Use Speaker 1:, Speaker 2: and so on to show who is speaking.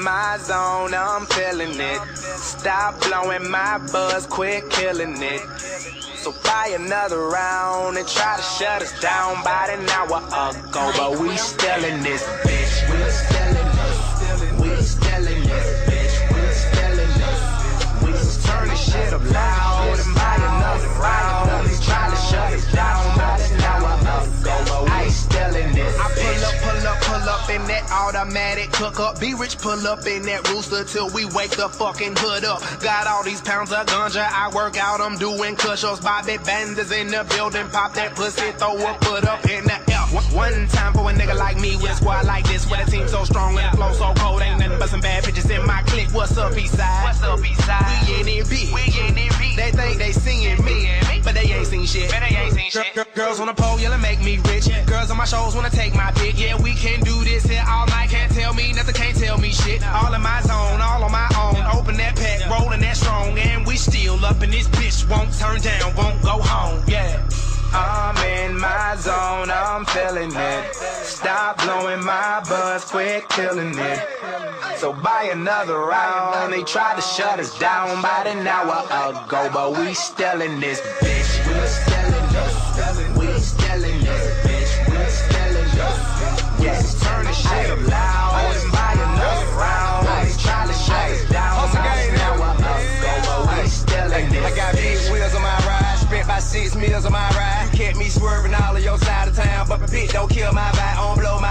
Speaker 1: my zone, I'm feeling it. Stop blowing my buzz, quit killing it. So buy another round and try to shut us down about an hour ago. But we still in this bitch. We still in this. We still in this bitch. We still in this. We just turn this shit up loud and buy another round and try to shut us down about an hour ago. But we still in this. I pull up in that automatic cook up. Be rich, pull up in that rooster till we wake the fucking hood up. Got all these pounds of ganja, I work out, I'm doing push-ups. Bobby Banders in the building, pop that pussy, throw a foot up in the air. One time for a nigga like me with a squad like this, with a team so strong and the flow so cold, ain't nothing but some bad bitches in my clique. What's up, Eastside? What's up, Eastside? We in it big. We in it big. They think they seeing me, but they ain't seen shit. But they ain't seen shit. Girls on the pole, yelling make me rich. Girls on my shows wanna take my dick. Yeah, we can do this here all night. Can't tell me nothing, can't tell me shit. All in my zone, all on my own. Open that pack, rolling that strong, and we still up in this bitch. Won't turn down, won't go home. Yeah. I'm in my zone, I'm feeling it. Stop blowing my buzz, quit killing it. So buy another round. They tried to shut us down about an hour ago, but we still in this bitch. We still in this. We still in this bitch. We still in this. Yes, turn the shit up loud and buy another round. They tried to shut us down about an hour ago, but we still in this.
Speaker 2: I got big wheels on my ride, spent about 6 meals on my ride. You kept me swerving all of your side of town, but the bitch don't kill my vibe, don't blow my